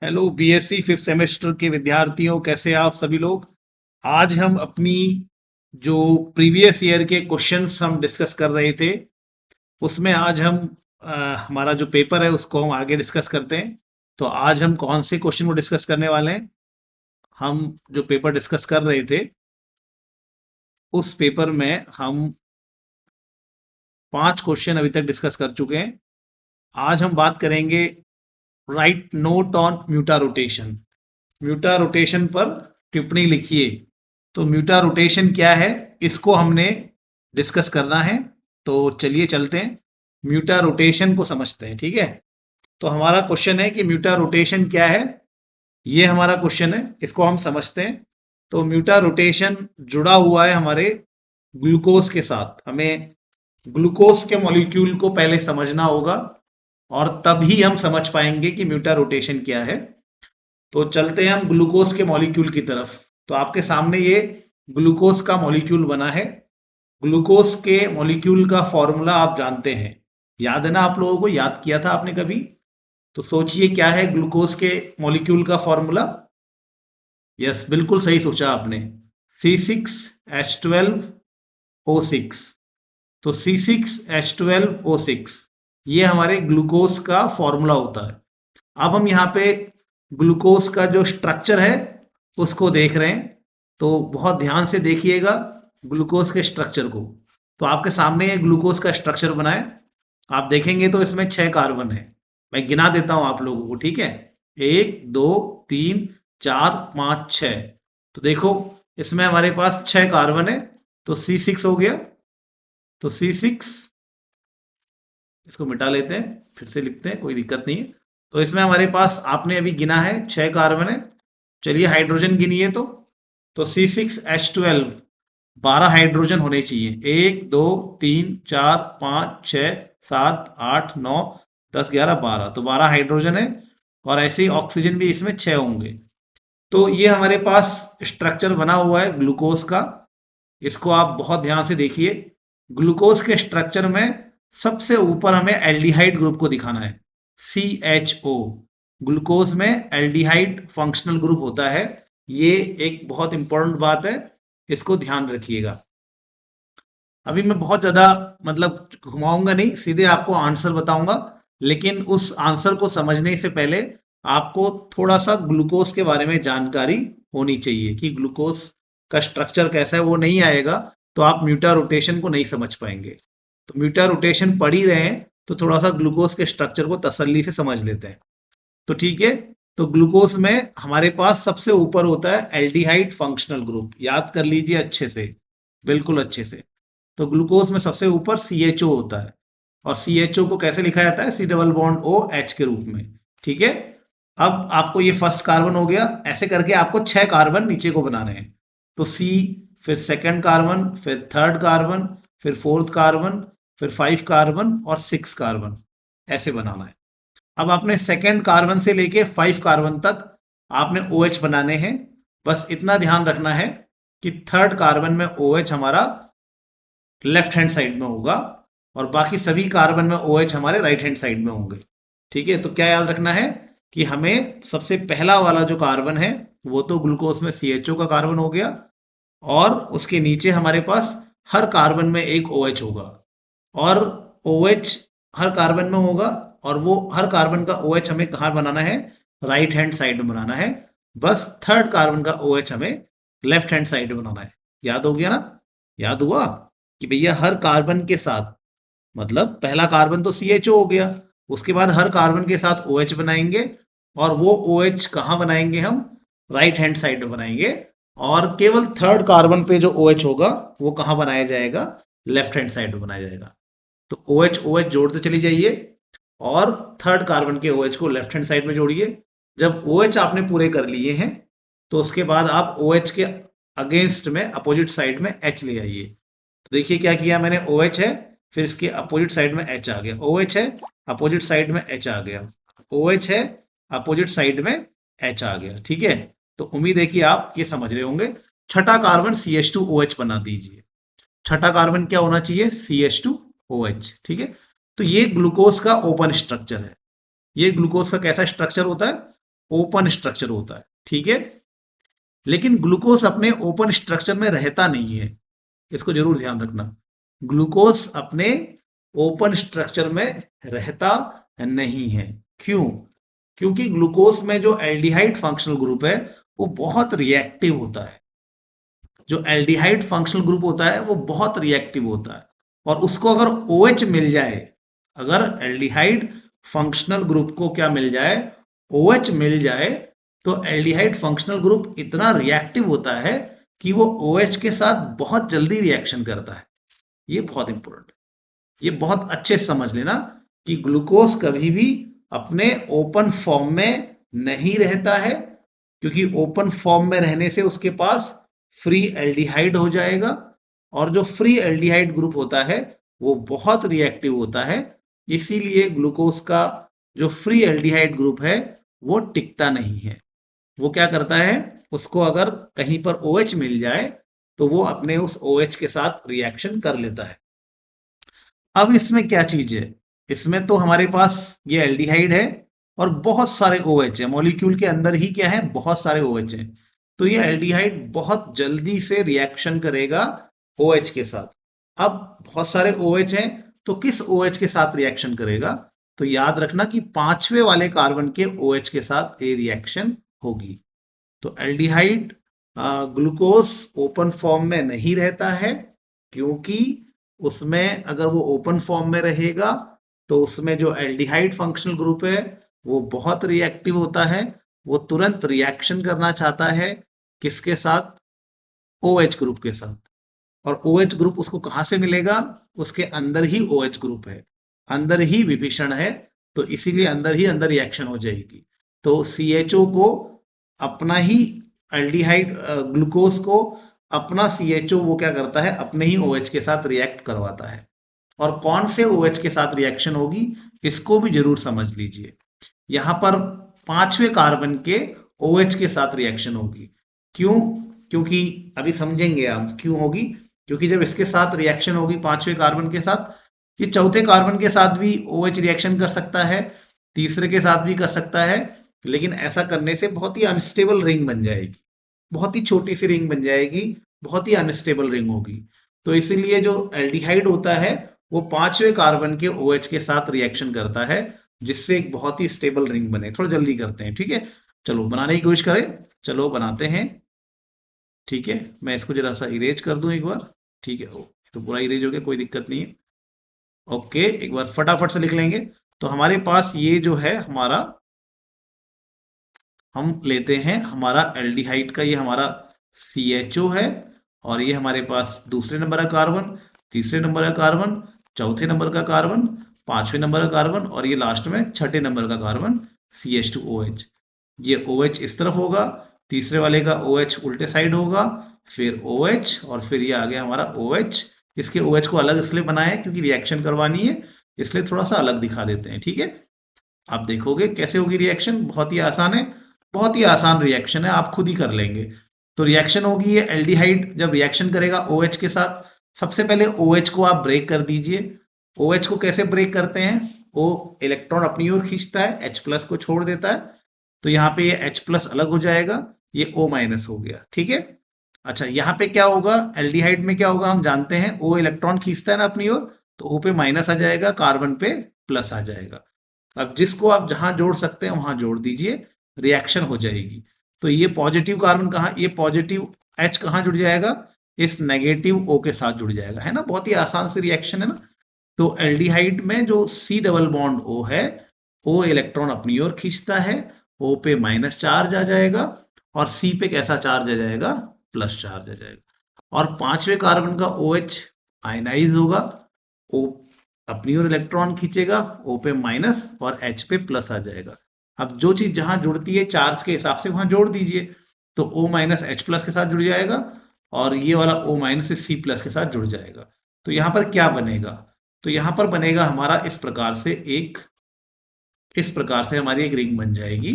Hello BSc fifth semester के विद्यार्थियों, कैसे आप सभी लोग। आज हम अपनी जो प्रीवियस ईयर के क्वेश्चंस हम डिस्कस कर रहे थे, उसमें आज हम हमारा जो पेपर है उसको हम आगे डिस्कस करते हैं। तो आज हम कौन से क्वेश्चन को डिस्कस करने वाले हैं। हम जो पेपर डिस्कस कर रहे थे उस पेपर में हम 5 क्वेश्चन अभी तक डिस्कस कर चुके हैं। आज हम बात करेंगे write note on mutarotation. Mutarotation पर टिप्पणी लिखिए। तो म्यूटा रोटेशन क्या है, इसको हमने डिस्कस करना है। तो चलिए चलते हैं, म्यूटा रोटेशन को समझते हैं। ठीक है, तो हमारा क्वेश्चन है कि म्यूटा रोटेशन क्या है। ये हमारा क्वेश्चन है, इसको हम समझते हैं। तो म्यूटा रोटेशन जुड़ा हुआ है हमारे ग्लूकोज के साथ। हमें ग्लूकोज के मॉलिक्यूल को पहले समझना होगा और तभी हम समझ पाएंगे कि म्यूटा रोटेशन क्या है। तो चलते हैं हम ग्लूकोज के मॉलिक्यूल की तरफ। तो आपके सामने ये ग्लूकोज का मॉलिक्यूल बना है। ग्लूकोज के मॉलिक्यूल का फॉर्मूला आप जानते हैं, याद है ना आप लोगों को, याद किया था आपने कभी। तो सोचिए क्या है ग्लूकोज के मॉलिक्यूल का फॉर्मूला। यस, बिल्कुल सही सोचा आपने, C6H12O6। तो C6H12O6 ये हमारे ग्लूकोज का फॉर्मूला होता है। अब हम यहाँ पे ग्लूकोज का जो स्ट्रक्चर है उसको देख रहे हैं। तो बहुत ध्यान से देखिएगा ग्लूकोज के स्ट्रक्चर को। तो आपके सामने ये ग्लूकोज का स्ट्रक्चर बना है। आप देखेंगे तो इसमें 6 कार्बन है। मैं गिना देता हूं आप लोगों को, ठीक है। 1 2 3 4 5 6। तो देखो इसमें हमारे पास 6 कार्बन है। तो C6 हो गया। तो C6, इसको मिटा लेते हैं, फिर से लिखते हैं, कोई दिक्कत नहीं है। तो इसमें हमारे पास आपने अभी गिना है 6 कार्बन है। चलिए हाइड्रोजन गिनिए। तो C6H12 12 हाइड्रोजन होने चाहिए। 1 2 3 4 5 6 7 8 9 10 11 12। तो 12 हाइड्रोजन है और ऐसे ही ऑक्सीजन भी इसमें 6 होंगे। तो ये हमारे पास स्ट्रक्चर बना हुआ है ग्लूकोज का। इसको आप बहुत ध्यान से देखिए। ग्लूकोज के स्ट्रक्चर में सबसे ऊपर हमें एल्डिहाइड ग्रुप को दिखाना है, CHO। ग्लूकोज में एल्डिहाइड फंक्शनल ग्रुप होता है। ये एक बहुत इंपॉर्टेंट बात है, इसको ध्यान रखिएगा। अभी मैं बहुत ज्यादा मतलब घुमाऊंगा नहीं, सीधे आपको आंसर बताऊंगा। लेकिन उस आंसर को समझने से पहले आपको थोड़ा सा ग्लूकोज के बारे में जानकारी होनी चाहिए कि ग्लूकोज का स्ट्रक्चर कैसा है। वो नहीं आएगा तो आप म्यूटा रोटेशन को नहीं समझ पाएंगे। तो म्यूटा रोटेशन पढ़ ही रहे हैं तो थोड़ा सा ग्लूकोज के स्ट्रक्चर को तसल्ली से समझ लेते हैं। तो ठीक है, तो ग्लूकोज में हमारे पास सबसे ऊपर होता है एल्डिहाइड फंक्शनल ग्रुप। याद कर लीजिए अच्छे से, बिल्कुल अच्छे से। तो ग्लूकोज में सबसे ऊपर CHO होता है। और CHO को कैसे लिखा जाता है, C डबल बॉन्ड OH के रूप में। ठीक है, अब आपको ये फर्स्ट कार्बन हो गया। ऐसे करके आपको 6 कार्बन नीचे को बनाने हैं। तो C, फिर सेकंड कार्बन, फिर थर्ड कार्बन, फिर फोर्थ कार्बन, फिर 5 कार्बन और 6 कार्बन, ऐसे बनाना है। अब आपने सेकंड कार्बन से लेके 5 कार्बन तक आपने OH बनाने हैं। बस इतना ध्यान रखना है कि थर्ड कार्बन में OH हमारा लेफ्ट हैंड साइड में होगा और बाकी सभी कार्बन में OH हमारे राइट हैंड साइड में होंगे। ठीक है, तो क्या याद रखना है कि हमें सबसे पहला वाला जो कार्बन है वो तो ग्लूकोज में CHO का कार्बन हो गया और उसके नीचे हमारे पास हर कार्बन में एक OH होगा और OH हर कार्बन में होगा। और वो हर कार्बन का OH हमें कहाँ बनाना है, राइट हैंड साइड में बनाना है। बस थर्ड कार्बन का OH हमें लेफ्ट हैंड साइड में बनाना है। याद हो गया ना, याद हुआ कि भैया हर कार्बन के साथ, मतलब पहला कार्बन तो CHO हो गया, उसके बाद हर कार्बन के साथ OH बनाएंगे और वो OH कहाँ बनाएंगे हम, राइट हैंड साइड में बनाएंगे। और केवल थर्ड कार्बन पे जो OH होगा वो कहाँ बनाया जाएगा, लेफ्ट हैंड साइड में बनाया जाएगा। तो OH OH जोड़ते चली जाइए और थर्ड कार्बन के OH को लेफ्ट हैंड साइड में जोड़िए। जब OH आपने पूरे कर लिए हैं तो उसके बाद आप OH के अगेंस्ट में अपोजिट साइड में H ले आइए। तो देखिए क्या किया मैंने, OH है, फिर इसके अपोजिट साइड में H आ गया, OH है, अपोजिट साइड में H आ गया, OH है, अपोजिट साइड में H आ गया। ठीक है, तो उम्मीद है कि आप ये समझ रहे होंगे। छठा कार्बन CH2OH बना दीजिए। छठा कार्बन क्या होना चाहिए, CH2OH। ठीक है, तो ये ग्लूकोज का ओपन स्ट्रक्चर है। ये ग्लूकोज का कैसा स्ट्रक्चर होता है, ओपन स्ट्रक्चर होता है, ठीक है। लेकिन ग्लूकोज अपने ओपन स्ट्रक्चर में रहता नहीं है, इसको जरूर ध्यान रखना। ग्लूकोज अपने ओपन स्ट्रक्चर में रहता नहीं है। क्यों? क्योंकि ग्लूकोज में जो एल्डिहाइड फंक्शनल ग्रुप है वो बहुत रिएक्टिव होता है। जो एल्डिहाइड फंक्शनल ग्रुप होता है वो बहुत रिएक्टिव होता है, और उसको अगर OH मिल जाए, अगर एल्डिहाइड फंक्शनल ग्रुप को क्या मिल जाए, OH मिल जाए, तो एल्डिहाइड फंक्शनल ग्रुप इतना रिएक्टिव होता है कि वो OH के साथ बहुत जल्दी रिएक्शन करता है। ये बहुत इंपॉर्टेंट है, ये बहुत अच्छे से समझ लेना कि ग्लूकोज कभी भी अपने ओपन फॉर्म में नहीं रहता है, क्योंकि ओपन फॉर्म में रहने से उसके पास फ्री एल्डिहाइड हो जाएगा, और जो फ्री एल्डिहाइड ग्रुप होता है वो बहुत रिएक्टिव होता है। इसीलिए ग्लूकोज का जो फ्री एल्डिहाइड ग्रुप है वो टिकता नहीं है। वो क्या करता है, उसको अगर कहीं पर OH मिल जाए तो वो अपने उस OH के साथ रिएक्शन कर लेता है। अब इसमें क्या चीज है, इसमें तो हमारे पास ये एल्डिहाइड है और बहुत सारे OH है, मॉलिक्यूल के अंदर ही क्या है, बहुत सारे OH हैं। तो ये एल्डिहाइड बहुत जल्दी से रिएक्शन करेगा OH के साथ। अब बहुत सारे OH हैं, तो किस OH के साथ रिएक्शन करेगा, तो याद रखना कि पांचवें वाले कार्बन के OH के साथ ये रिएक्शन होगी। तो एल्डिहाइड ग्लूकोज ओपन फॉर्म में नहीं रहता है, क्योंकि उसमें अगर वो ओपन फॉर्म में रहेगा तो उसमें जो एल्डिहाइड फंक्शनल ग्रुप है वो बहुत रिएक्टिव होता है। वो तुरंत रिएक्शन करना चाहता है किसके साथ, OH ग्रुप के साथ। और OH ग्रुप उसको कहां से मिलेगा, उसके अंदर ही OH ग्रुप है, अंदर ही विभीषण है, तो इसीलिए अंदर ही अंदर रिएक्शन हो जाएगी। तो CHO को अपना ही एल्डिहाइड ग्लूकोज को अपना CHO वो क्या करता है, अपने ही OH के साथ रिएक्ट करवाता है। और कौन से OH के साथ रिएक्शन होगी इसको भी जरूर समझ लीजिए। यहां पर पांचवें कार्बन के OH के साथ रिएक्शन होगी। क्यों? क्योंकि अभी समझेंगे हम क्यों होगी। क्योंकि जब इसके साथ रिएक्शन होगी पांचवें कार्बन के साथ, ये चौथे कार्बन के साथ भी OH रिएक्शन कर सकता है, तीसरे के साथ भी कर सकता है, लेकिन ऐसा करने से बहुत ही अनस्टेबल रिंग बन जाएगी, बहुत ही छोटी सी रिंग बन जाएगी, बहुत ही अनस्टेबल रिंग होगी। तो इसीलिए जो एल्डिहाइड होता है वो पांचवें कार्बन के OH के साथ रिएक्शन करता है, जिससे एक बहुत ही स्टेबल रिंग बने। थोड़ा जल्दी करते हैं, ठीक है। चलो बनाने की कोशिश करें, चलो बनाते हैं, ठीक है। मैं इसको जरा सा इरेज कर दूं एक बार, ठीक है। तो पूरा इरेज हो गया, कोई दिक्कत नहीं है। ओके, एक बार फटाफट से लिख लेंगे। तो हमारे पास ये जो है हमारा, हम लेते हैं हमारा एल्डिहाइड का, ये हमारा CHO है, और ये हमारे पास दूसरे नंबर का कार्बन, तीसरे नंबर का कार्बन, चौथे नंबर का कार्बन, पांचवें नंबर का कार्बन, और ये लास्ट में छठे नंबर का कार्बन CH2OH। ये OH इस तरफ होगा, तीसरे वाले का OH उल्टे साइड होगा, फिर OH, और फिर ये आ गया हमारा OH। इसके OH को अलग इसलिए बनाया है क्योंकि रिएक्शन करवानी है, इसलिए थोड़ा सा अलग दिखा देते हैं, ठीक है। आप देखोगे कैसे होगी रिएक्शन, बहुत ही आसान है, बहुत ही आसान रिएक्शन है, आप खुद ही कर लेंगे। तो रिएक्शन होगी, ये एल्डिहाइड जब रिएक्शन करेगा OH के साथ, सबसे पहले OH को आप ब्रेक कर दीजिए। OH को कैसे ब्रेक करते हैं, वो इलेक्ट्रॉन अपनी ओर खींचता है, H+ को छोड़ देता है, तो यहाँ पे ये H+ अलग हो जाएगा, ये O- हो गया, ठीक है। अच्छा, यहाँ पे क्या होगा, एल्डिहाइड में क्या होगा हम जानते हैं, O इलेक्ट्रॉन खींचता है ना अपनी ओर, तो O पे माइनस आ जाएगा, कार्बन पे प्लस आ जाएगा। अब जिसको आप जहां जोड़ सकते हैं वहां जोड़ दीजिए, रिएक्शन हो जाएगी। तो ये पॉजिटिव कार्बन कहाँ, ये पॉजिटिव H कहाँ जुड़ जाएगा, इस नेगेटिव O के साथ जुड़ जाएगा, है ना। बहुत ही आसान सी रिएक्शन है ना। तो एल्डिहाइड में जो C डबल बॉन्ड O है, O इलेक्ट्रॉन अपनी ओर खींचता है, O पे माइनस चार्ज आ जाएगा, और C पे कैसा चार्ज आ जाएगा, प्लस चार्ज आ जाएगा। और पांचवें कार्बन का OH आयनाइज होगा, O अपनी ओर इलेक्ट्रॉन खींचेगा, O पे माइनस और H पे प्लस आ जाएगा। अब जो चीज जहां जुड़ती है चार्ज के हिसाब से वहां जोड़ दीजिए। तो O- H+ के साथ जुड़ जाएगा, और ये वाला O- से C+ के साथ जुड़ जाएगा। तो यहां पर क्या बनेगा, तो यहां पर बनेगा हमारा इस प्रकार से एक, इस प्रकार से हमारी एक रिंग बन जाएगी,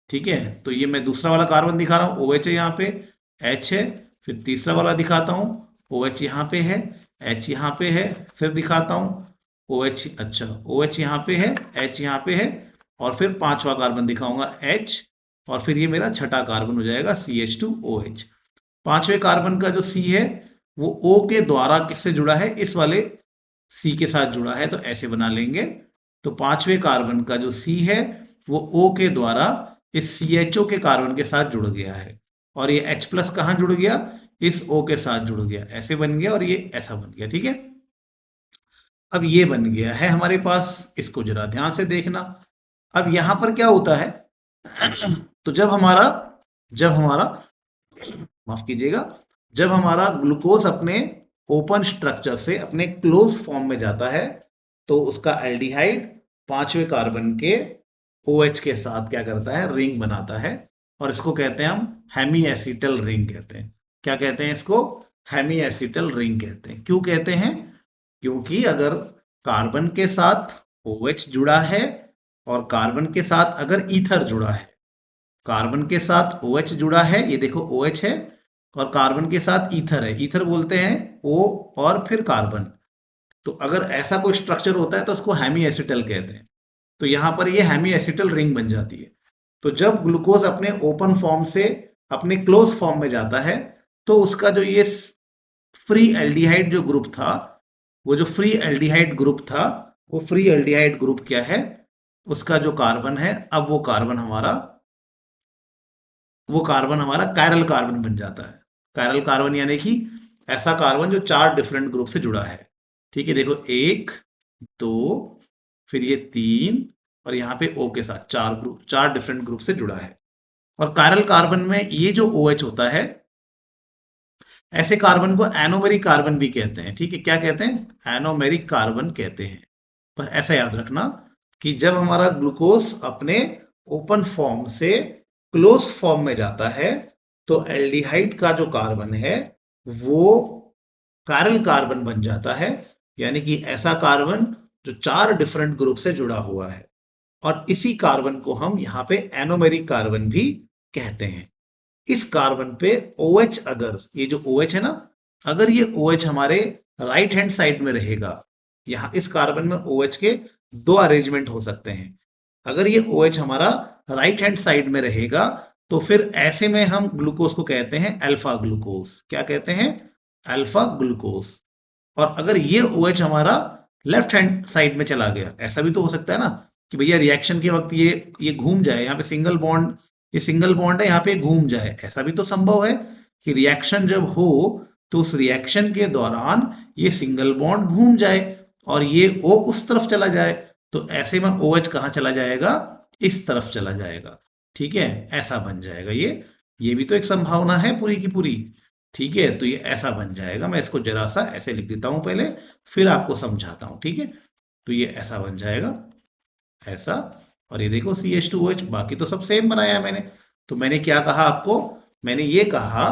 ठीक है। तो ये मैं दूसरा वाला कार्बन दिखा रहा हूँ, OH है यहाँ पे, H है, फिर तीसरा वाला दिखाता हूँ, OH यहाँ पे है, H यहाँ पे है, फिर दिखाता हूँ OH, अच्छा OH यहाँ पे है, H यहाँ पे है, और फिर पांचवा कार्बन दिखाऊंगा H, और फिर ये मेरा छठा कार्बन हो जाएगा CH2OH। पांचवें कार्बन का जो C है वो O के द्वारा किससे जुड़ा है, इस वाले C के साथ जुड़ा है, तो ऐसे बना लेंगे। तो पांचवें कार्बन का जो C है वो O के द्वारा इस CHO के कार्बन के साथ जुड़ गया है, और ये H प्लस कहाँ जुड़ गया, इस O के साथ जुड़ गया, ऐसे बन गया, और ये ऐसा बन गया। ठीक है, अब ये बन गया है हमारे पास, इसको जरा ध्यान से देखना। अब यहां पर क्या होता है, तो जब हमारा माफ कीजिएगा, जब हमारा ग्लूकोज अपने ओपन स्ट्रक्चर से अपने क्लोज फॉर्म में जाता है, तो उसका एल्डिहाइड पांचवें कार्बन के OH के साथ क्या करता है, रिंग बनाता है, और इसको कहते हैं हम हेमी एसिटल रिंग कहते हैं। क्या कहते हैं इसको, हेमी एसिटल रिंग कहते हैं। क्यों कहते हैं, क्योंकि अगर कार्बन के साथ OH जुड़ा है और कार्बन के साथ अगर ईथर जुड़ा है, कार्बन के साथ OH जुड़ा है, ये देखो OH है, और कार्बन के साथ ईथर है, ईथर बोलते हैं O और फिर कार्बन, तो अगर ऐसा कोई स्ट्रक्चर होता है तो उसको हेमी एसिटल कहते हैं। तो यहां पर ये हेमी एसिटल रिंग बन जाती है। तो जब ग्लूकोज अपने ओपन फॉर्म से अपने क्लोज फॉर्म में जाता है, तो उसका जो ये फ्री एल्डिहाइड जो ग्रुप था, वो जो फ्री एल्डिहाइड ग्रुप था, वो फ्री एल्डिहाइड ग्रुप क्या है, उसका जो कार्बन है, अब वो कार्बन हमारा कायरल कार्बन बन जाता है। कायरल कार्बन यानी कि ऐसा कार्बन जो चार डिफरेंट ग्रुप से जुड़ा है। ठीक है, देखो 1 2 फिर ये 3 और यहाँ पे O के साथ चार डिफरेंट ग्रुप से जुड़ा है। और कायरल कार्बन में ये जो OH होता है, ऐसे कार्बन को एनोमेरिक कार्बन भी कहते हैं। ठीक है, क्या कहते हैं, एनोमेरिक कार्बन कहते हैं। बस ऐसा याद रखना कि जब हमारा ग्लूकोज अपने ओपन फॉर्म से क्लोज फॉर्म में जाता है, तो एल्डिहाइड का जो कार्बन है वो कायरल कार्बन बन जाता है, यानी कि ऐसा कार्बन जो चार डिफरेंट ग्रुप से जुड़ा हुआ है। और इसी कार्बन को हम यहाँ पे एनोमेरिक कार्बन भी कहते हैं। इस कार्बन पे OH, अगर ये जो OH है ना, अगर ये OH हमारे राइट हैंड साइड में रहेगा, यहां इस कार्बन में OH के दो अरेंजमेंट हो सकते हैं। अगर ये OH हमारा राइट हैंड साइड में रहेगा, तो फिर ऐसे में हम ग्लूकोज को कहते हैं अल्फा ग्लूकोज। क्या कहते हैं, अल्फा ग्लूकोज। और अगर ये OH हमारा लेफ्ट हैंड साइड में चला गया, ऐसा भी तो हो सकता है ना कि भैया रिएक्शन के वक्त ये घूम जाए, यहाँ पे सिंगल बॉन्ड, ये सिंगल बॉन्ड है, यहाँ पे घूम जाए, ऐसा भी तो संभव है कि रिएक्शन जब हो तो उस रिएक्शन के दौरान ये सिंगल बॉन्ड घूम जाए और ये O उस तरफ चला जाए, तो ऐसे में OH कहाँ चला जाएगा, इस तरफ चला जाएगा। ठीक है, ऐसा बन जाएगा ये भी तो एक संभावना है पूरी की पूरी। ठीक है, तो ये ऐसा बन जाएगा। मैं इसको जरा सा ऐसे लिख देता हूं पहले, फिर आपको समझाता हूं। ठीक है, तो ये ऐसा बन जाएगा, ऐसा। और ये देखो CH2OH, बाकी तो सब सेम बनाया मैंने। तो मैंने क्या कहा आपको, मैंने ये कहा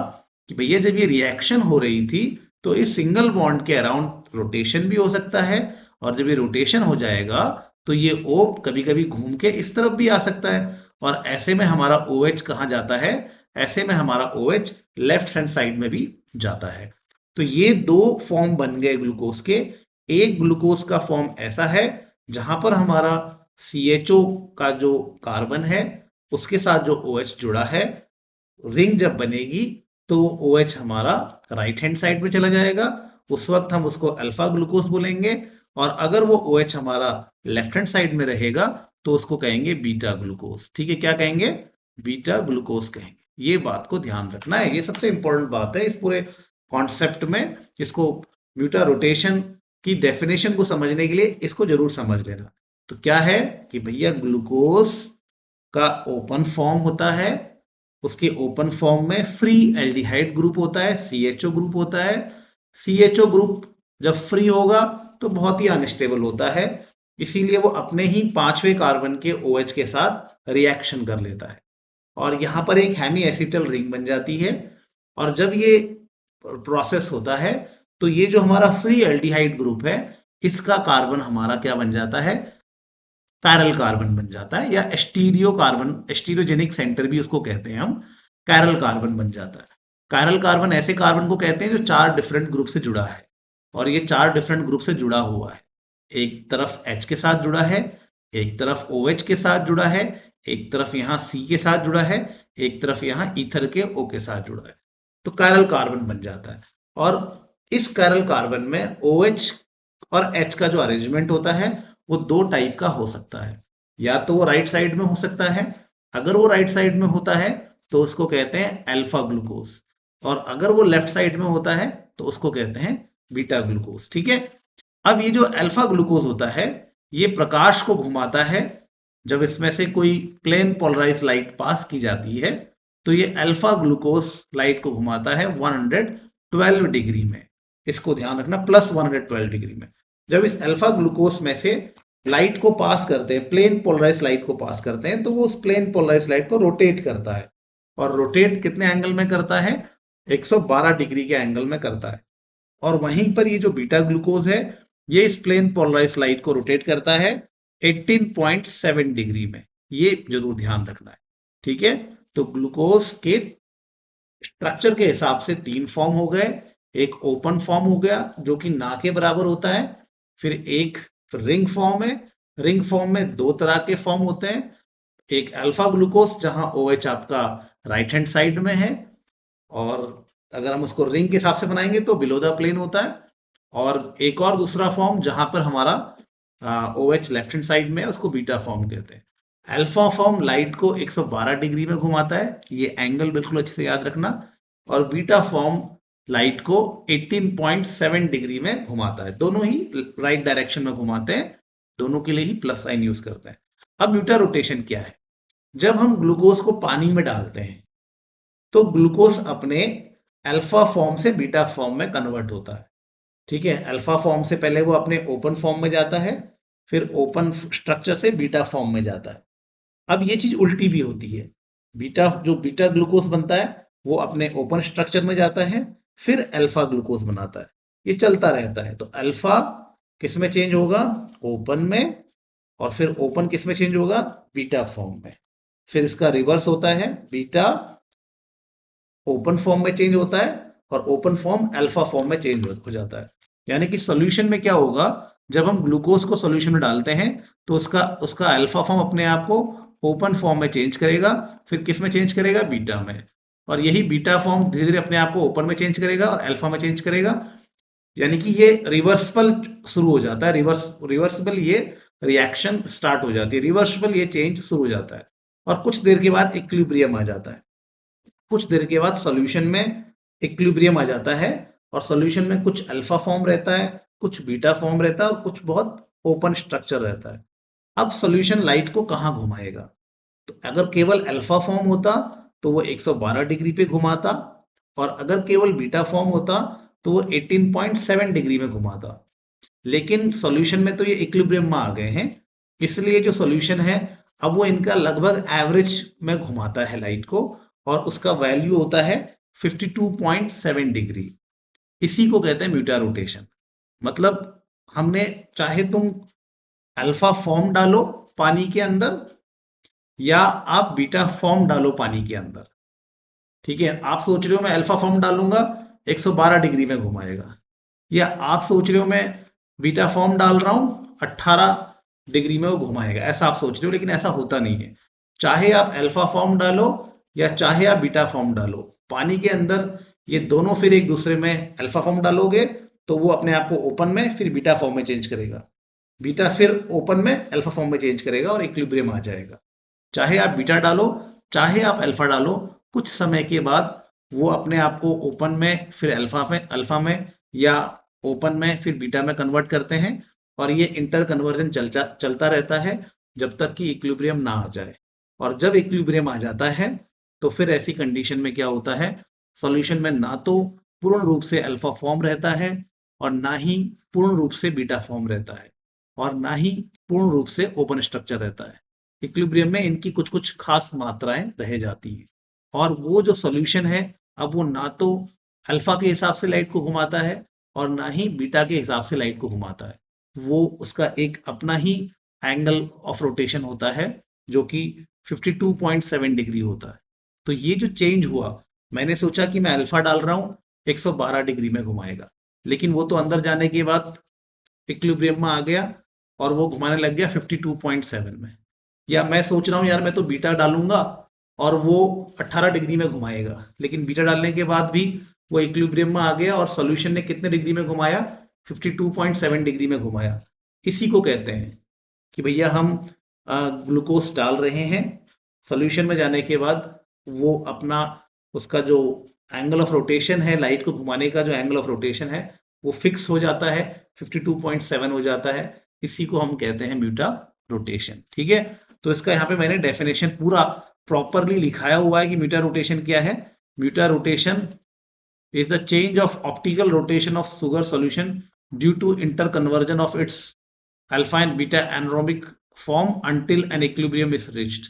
कि भैया जब ये रिएक्शन हो रही थी, तो इस सिंगल बॉन्ड के अराउंड रोटेशन भी हो सकता है, और जब ये रोटेशन हो जाएगा तो ये O कभी कभी घूम के इस तरफ भी आ सकता है, और ऐसे में हमारा OH कहाँ जाता है, ऐसे में हमारा OH लेफ्ट हैंड साइड में भी जाता है। तो ये दो फॉर्म बन गए ग्लूकोज के। एक ग्लूकोज का फॉर्म ऐसा है जहां पर हमारा CHO का जो कार्बन है उसके साथ जो OH जुड़ा है, रिंग जब बनेगी तो वो OH हमारा राइट हैंड साइड में चला जाएगा, उस वक्त हम उसको अल्फा ग्लूकोज बोलेंगे। और अगर वो OH हमारा लेफ्ट हैंड साइड में रहेगा तो उसको कहेंगे बीटा ग्लूकोज। ठीक है, क्या कहेंगे, बीटा ग्लूकोज कहेंगे। ये बात को ध्यान रखना है, ये सबसे इंपॉर्टेंट बात है इस पूरे कॉन्सेप्ट में। इसको म्यूटा रोटेशन की डेफिनेशन को समझने के लिए इसको जरूर समझ लेना। तो क्या है कि भैया ग्लूकोज का ओपन फॉर्म होता है, उसके ओपन फॉर्म में फ्री एल्डिहाइड ग्रुप होता है, CHO ग्रुप होता है। CHO ग्रुप जब फ्री होगा तो बहुत ही अनस्टेबल होता है, इसीलिए वो अपने ही पांचवें कार्बन के OH के साथ रिएक्शन कर लेता है, और यहां पर एक हेमी एसिटल रिंग बन जाती है। और जब ये प्रोसेस होता है तो ये जो हमारा फ्री एल्डिहाइड ग्रुप है, इसका कार्बन हमारा क्या बन जाता है, कायरल कार्बन बन जाता है, या स्टीरियो कार्बन, स्टीरियोजेनिक सेंटर भी उसको कहते हैं हम, कायरल कार्बन बन जाता है। कायरल कार्बन ऐसे कार्बन को कहते हैं जो चार डिफरेंट ग्रुप से जुड़ा है, और ये चार डिफरेंट ग्रुप से जुड़ा हुआ है। एक तरफ H के साथ जुड़ा है, एक तरफ OH के साथ जुड़ा है, एक तरफ यहाँ C के साथ जुड़ा है, एक तरफ यहाँ ईथर के O के साथ जुड़ा है, तो कायरल कार्बन बन जाता है। और इस कायरल कार्बन में OH और H का जो अरेंजमेंट होता है वो दो टाइप का हो सकता है। या तो वो राइट साइड में हो सकता है, अगर वो राइट साइड में होता है तो उसको कहते हैं अल्फा ग्लूकोज, और अगर वो लेफ्ट साइड में होता है तो उसको कहते हैं बीटा ग्लूकोज। ठीक है। अब ये जो अल्फा ग्लूकोज होता है ये प्रकाश को घुमाता है। जब इसमें से कोई प्लेन पोलराइज लाइट पास की जाती है तो ये अल्फा ग्लूकोज लाइट को घुमाता है 112 डिग्री में। इसको ध्यान रखना, प्लस 112 डिग्री में। जब इस अल्फा ग्लूकोज में से लाइट को पास करते हैं, प्लेन पोलराइज लाइट को पास करते हैं, तो वो उस प्लेन पोलराइज लाइट को रोटेट करता है। और रोटेट कितने एंगल में करता है? 112 डिग्री के एंगल में करता है। और वहीं पर ये जो बीटा ग्लूकोज है ये इस प्लेन पोलराइज लाइट को रोटेट करता है 18.7 डिग्री में। ये जरूर ध्यान रखना है। ठीक है। तो ग्लूकोज के स्ट्रक्चर के हिसाब से तीन फॉर्म हो गए। एक ओपन फॉर्म हो गया जो कि ना के बराबर होता है, फिर एक रिंग फॉर्म है। रिंग फॉर्म में दो तरह के फॉर्म होते हैं, एक अल्फा ग्लूकोज जहां OH आपका राइट हैंड साइड में है, और अगर हम उसको रिंग के हिसाब से बनाएंगे तो बिलो द प्लेन होता है। और एक और दूसरा फॉर्म जहां पर हमारा OH लेफ्ट हैंड साइड में है, उसको बीटा फॉर्म कहते हैं। अल्फा फॉर्म लाइट को 112 डिग्री में घुमाता है, ये एंगल बिल्कुल अच्छे से याद रखना। और बीटा फॉर्म लाइट को 18.7 डिग्री में घुमाता है। दोनों ही राइट डायरेक्शन में घुमाते हैं, दोनों के लिए ही प्लस साइन यूज करते हैं। अब बीटा रोटेशन क्या है? जब हम ग्लूकोज को पानी में डालते हैं तो ग्लूकोज अपने अल्फा फॉर्म से बीटा फॉर्म में कन्वर्ट होता है। ठीक है। अल्फा फॉर्म से पहले वो अपने ओपन फॉर्म में जाता है, फिर ओपन स्ट्रक्चर से बीटा फॉर्म में जाता है। अब ये चीज उल्टी भी होती है। बीटा ग्लूकोज बनता है वो अपने ओपन स्ट्रक्चर में जाता है, फिर अल्फा ग्लूकोज बनाता है। ये चलता रहता है। तो अल्फा किस में चेंज होगा? ओपन में। और फिर ओपन किस में चेंज होगा? बीटा फॉर्म में। फिर इसका रिवर्स होता है, बीटा ओपन फॉर्म में चेंज होता है और ओपन फॉर्म अल्फा फॉर्म में चेंज हो जाता है। यानी कि सॉल्यूशन में क्या होगा, जब हम ग्लूकोज को सॉल्यूशन में डालते हैं तो उसका अल्फा फॉर्म अपने आप को ओपन फॉर्म में चेंज करेगा, फिर किस में चेंज करेगा? बीटा में। और यही बीटा फॉर्म धीरे धीरे अपने आप को ओपन में चेंज करेगा और अल्फा में चेंज करेगा। यानी कि ये रिवर्सिबल शुरू हो जाता है। रिवर्सिबल ये रिएक्शन स्टार्ट हो जाती है, रिवर्सिबल ये चेंज शुरू हो जाता है। और कुछ देर के बाद इक्विलिब्रियम आ जाता है। कुछ देर के बाद सॉल्यूशन में इक्विलिब्रियम आ जाता है और सॉल्यूशन में कुछ अल्फा फॉर्म रहता है, कुछ बीटा फॉर्म रहता है और कुछ बहुत ओपन स्ट्रक्चर रहता है। अब सॉल्यूशन लाइट को कहाँ घुमाएगा? तो अगर केवल अल्फा फॉर्म होता तो वो 112 डिग्री पे घुमाता, और अगर केवल बीटा फॉर्म होता तो वो 18.7 डिग्री में घुमाता। लेकिन सॉल्यूशन में तो ये इक्विलिब्रियम में आ गए हैं, इसलिए जो सॉल्यूशन है अब वो इनका लगभग एवरेज में घुमाता है लाइट को, और उसका वैल्यू होता है 52.7 डिग्री। इसी को कहते हैं म्यूटा रोटेशन। मतलब हमने, चाहे तुम अल्फा फॉर्म डालो पानी के अंदर या आप बीटा फॉर्म डालो पानी के अंदर। ठीक है। आप सोच रहे हो मैं अल्फा फॉर्म डालूंगा 112 डिग्री में घुमाएगा, या आप सोच रहे हो मैं बीटा फॉर्म डाल रहा हूं 18 डिग्री में वो घुमाएगा, ऐसा आप सोच रहे हो। लेकिन ऐसा होता नहीं है। चाहे आप अल्फा फॉर्म डालो या चाहे आप बीटा फॉर्म डालो पानी के अंदर, ये दोनों फिर एक दूसरे में, अल्फा फॉर्म डालोगे तो वो अपने आप को ओपन में फिर बीटा फॉर्म में चेंज करेगा, बीटा फिर ओपन में अल्फा फॉर्म में चेंज करेगा और इक्विलिब्रियम आ जाएगा। चाहे आप बीटा डालो चाहे आप अल्फा डालो, कुछ समय के बाद वो अपने आप को ओपन में फिर अल्फा में या ओपन में फिर बीटा में कन्वर्ट करते हैं। और ये इंटर कन्वर्जन चलता रहता है जब तक कि इक्विलिब्रियम ना आ जाए। और जब इक्विलिब्रियम आ जाता है तो फिर ऐसी कंडीशन में क्या होता है, सॉल्यूशन में ना तो पूर्ण रूप से अल्फा फॉर्म रहता है और ना ही पूर्ण रूप से बीटा फॉर्म रहता है और ना ही पूर्ण रूप से ओपन स्ट्रक्चर रहता है। इक्विलिब्रियम में इनकी कुछ कुछ खास मात्राएं रह जाती हैं। और वो जो सॉल्यूशन है अब वो ना तो अल्फा के हिसाब से लाइट को घुमाता है और ना ही बीटा के हिसाब से लाइट को घुमाता है। वो उसका एक अपना ही एंगल ऑफ रोटेशन होता है जो कि 52.7 डिग्री होता है। तो ये जो चेंज हुआ, मैंने सोचा कि मैं अल्फा डाल रहा हूं 112 डिग्री में घुमाएगा, लेकिन वो तो अंदर जाने के बाद इक्विलिब्रियम में आ गया और वो घुमाने लग गया 52.7 में। या मैं सोच रहा हूँ यार मैं तो बीटा डालूंगा और वो 18 डिग्री में घुमाएगा, लेकिन बीटा डालने के बाद भी वो इक्विलिब्रियम में आ गया और सॉल्यूशन ने कितने डिग्री में घुमाया, 52.7 डिग्री में घुमाया। इसी को कहते हैं कि भैया हम ग्लूकोज डाल रहे हैं, सॉल्यूशन में जाने के बाद वो अपना उसका जो एंगल ऑफ रोटेशन है, लाइट को घुमाने का जो एंगल ऑफ रोटेशन है वो फिक्स हो जाता है, 52.7 हो जाता है। इसी को हम कहते हैं म्यूटा रोटेशन। ठीक है, तो इसका यहाँ पे मैंने डेफिनेशन पूरा प्रॉपरली लिखाया हुआ है कि म्यूटा रोटेशन क्या है। म्यूटा rotation is the change of optical rotation of sugar solution due to interconversion of its alpha and beta anaerobic form until an equilibrium is reached।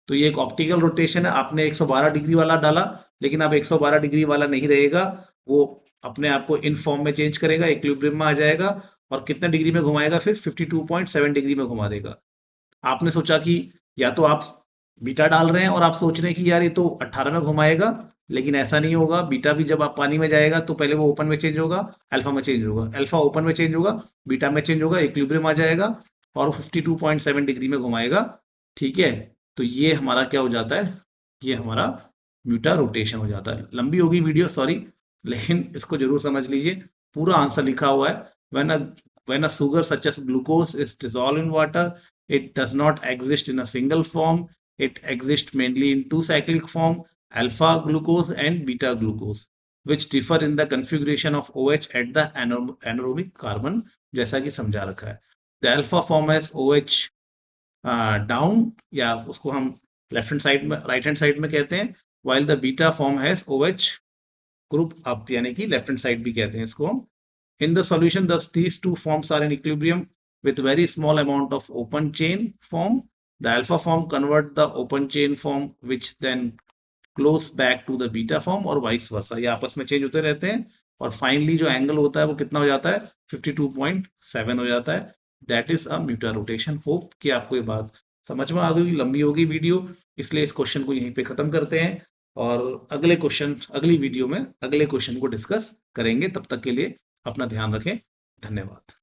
तो ये एक ऑप्टिकल रोटेशन है। आपने 112 डिग्री वाला डाला, लेकिन अब 112 डिग्री वाला नहीं रहेगा, वो अपने आप को इन फॉर्म में चेंज करेगा, इक्विलिब्रियम में आ जाएगा और कितने डिग्री में घुमाएगा, फिर 52.7 डिग्री में घुमा देगा। आपने सोचा कि या तो आप बीटा डाल रहे हैं और आप सोच रहे हैं कि यार ये तो 18 में घुमाएगा, लेकिन ऐसा नहीं होगा। बीटा भी जब आप पानी में जाएगा तो पहले वो ओपन में चेंज होगा, अल्फा में चेंज होगा, अल्फा ओपन में चेंज होगा, बीटा में चेंज होगा, इक्विलिब्रियम आ जाएगा और 52.7 डिग्री में घुमाएगा। ठीक है, तो ये हमारा क्या हो जाता है, ये हमारा म्यूटा रोटेशन हो जाता है। लंबी होगी वीडियो, सॉरी, लेकिन इसको जरूर समझ लीजिए, पूरा आंसर लिखा हुआ है। when a sugar such as glucose is dissolved in water, it does not exist in a single form. It exists mainly in two cyclic form, alpha glucose and beta glucose, which differ in the configuration of OH at the anaerobic carbon, जैसा कि समझा रखा है। The alpha form has OH down, या उसको हम left hand side में, right hand side में कहते हैं, while the beta form has OH group up, यानी कि लेफ्ट हैंड साइड भी कहते हैं इसको हम। In the solution, thus these two forms are in equilibrium with very small amount of open chain form. The alpha form convert the open chain form, which then close back to the beta form और vice versa। ये आपस में change होते रहते हैं और finally जो angle होता है वो कितना हो जाता है, 52.7 हो जाता है। That is a mutarotation. Hope कि आपको ये बात समझ में आ गई। लंबी होगी वीडियो, इसलिए इस क्वेश्चन को यहीं पे खत्म करते हैं और अगले क्वेश्चन, अगली वीडियो में अगले क्वेश्चन को डिस्कस करेंगे। तब तक के लिए अपना ध्यान रखें। धन्यवाद।